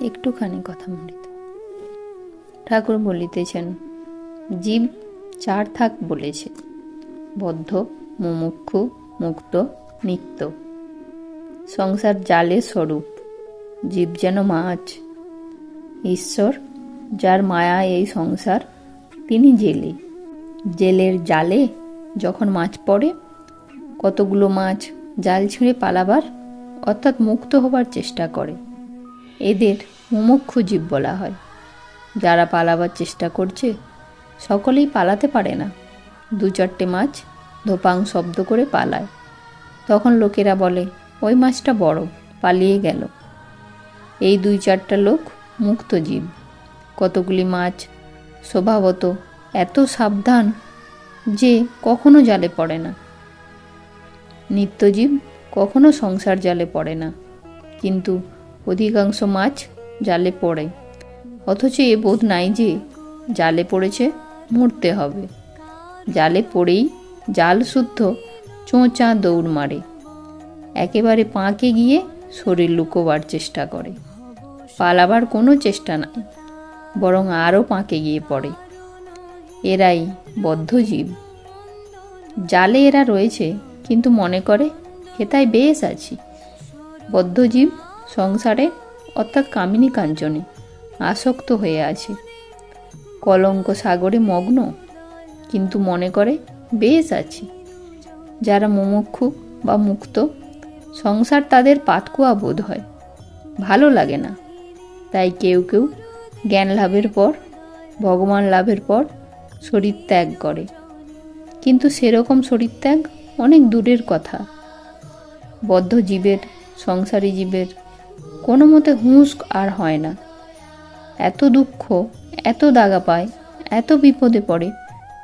একটুখানি কথামৃত। ঠাকুর বলিতেছেন, জীব চার থাক বলেছে, বদ্ধ, মুমুক্ষু, মুক্ত, নিত্য। সংসার জালের স্বরূপ, জীব যেন মাছ। ঈশ্বর, যার মায়া এই সংসার, তিনি জেলে। জেলের জালে যখন মাছ পড়ে, কতগুলো মাছ জাল ছিঁড়ে পালাবার অর্থাৎ মুক্ত হবার চেষ্টা করে। এদের মুমুক্ষু জীব বলা হয়। যারা পালাবার চেষ্টা করছে সকলেই পালাতে পারে না। দু চারটে মাছ ধোপাং শব্দ করে পালায়। তখন লোকেরা বলে, ওই মাছটা বড়, পালিয়ে গেল। এই দুই চারটা লোক মুক্ত জীব। কতগুলি মাছ স্বভাবত এত সাবধান যে কখনো জালে পড়ে না। নিত্যজীব কখনো সংসার জালে পড়ে না, কিন্তু অধিকাংশ মাছ জালে পড়ে। অথচ এ বোধ নাই যে জালে পড়েছে, মরতে হবে। জালে পড়েই জাল শুদ্ধ চোঁচা দৌড় মারে। একেবারে পাঁকে গিয়ে শরীর লুকোবার চেষ্টা করে। পালাবার কোনো চেষ্টা নাই, বরং আরও পাঁকে গিয়ে পড়ে। এরাই বদ্ধজীব। জালে এরা রয়েছে, কিন্তু মনে করে হেতায় বেশ আছি। বদ্ধজীব সংসারে অর্থাৎ কামিনী কাঞ্চনে আসক্ত হয়ে আছে। কলঙ্ক সাগরে মগ্ন, কিন্তু মনে করে বেশ আছি। যারা মুমুক্ষু বা মুক্ত, সংসার তাদের পাতকুয়া বোধ হয়, ভালো লাগে না। তাই কেউ কেউ জ্ঞান লাভের পর, ভগবান লাভের পর শরীর ত্যাগ করে। কিন্তু সেরকম শরীর ত্যাগ অনেক দূরের কথা। বদ্ধ জীবের, সংসারী জীবের কোনো মতে হুঁশ আর হয় না। এত দুঃখ, এত দাগা পায়, এত বিপদে পড়ে,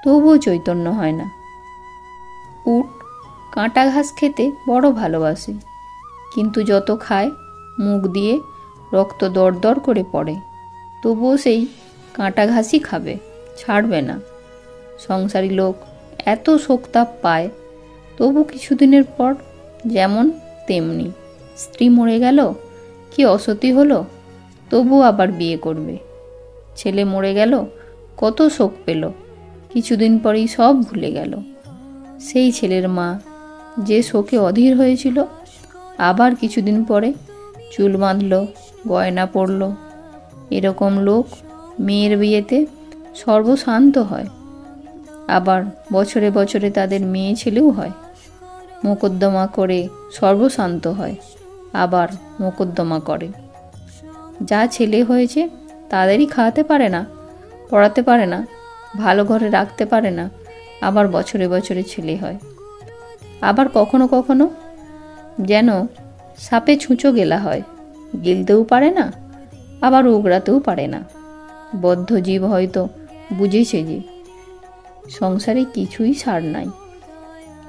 তবুও চৈতন্য হয় না। উট কাঁটা ঘাস খেতে বড় ভালোবাসে, কিন্তু যত খায় মুখ দিয়ে রক্ত দরদর করে পড়ে, তবুও সেই কাঁটা ঘাসই খাবে, ছাড়বে না। সংসারী লোক এত শোকতাপ পায়, তবু কিছুদিনের পর যেমন তেমনি। স্ত্রী মরে গেল কি অসতী হলো, তবু আবার বিয়ে করবে। ছেলে মরে গেল, কত শোক পেল, কিছুদিন পরেই সব ভুলে গেল। সেই ছেলের মা যে শোকে অধীর হয়েছিল, আবার কিছুদিন পরে চুল বাঁধল, গয়না পরল। এরকম লোক মেয়ের বিয়েতে সর্বশান্ত হয়। আবার বছরে বছরে তাদের মেয়ে ছেলেও হয়। মোকদ্দমা করে সর্বশান্ত হয়, আবার মোকদ্দমা করে। যা ছেলে হয়েছে তাদেরই খাওয়াতে পারে না, পড়াতে পারে না, ভালো ঘরে রাখতে পারে না, আবার বছরে বছরে ছেলে হয়। আবার কখনো কখনো যেন সাপে ছুঁচো গেলা হয়, গিলতেও পারে না, আবার উগড়াতেও পারে না। বদ্ধ জীব হয়তো বুঝেছে যে সংসারে কিছুই সার নাই,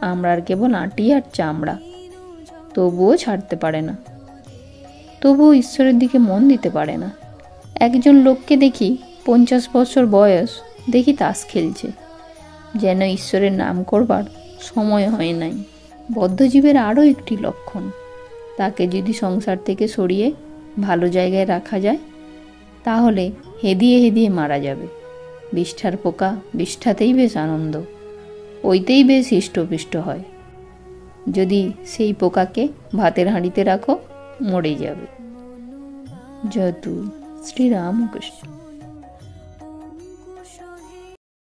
আমরার কেবল আঁটি আর চামড়া, তবুও ছাড়তে পারে না। তবুও ঈশ্বরের দিকে মন দিতে পারে না। একজন লোককে দেখি 50 বছর বয়স, দেখি তাস খেলছে, যেন ঈশ্বরের নাম করবার সময় হয় নাই। বদ্ধজীবের আরও একটি লক্ষণ, তাকে যদি সংসার থেকে সরিয়ে ভালো জায়গায় রাখা যায়, তাহলে হেদিয়ে হেদিয়ে মারা যাবে। বিষ্ঠার পোকা বিষ্ঠাতেই বেশ আনন্দ, ওইতেই বেশ হৃষ্টপুষ্ট হয়। যদি সেই পোকাকে ভাতের হাঁড়িতে রাখো, মরে যাবে। জয়তু শ্রীরামকৃষ্ণ।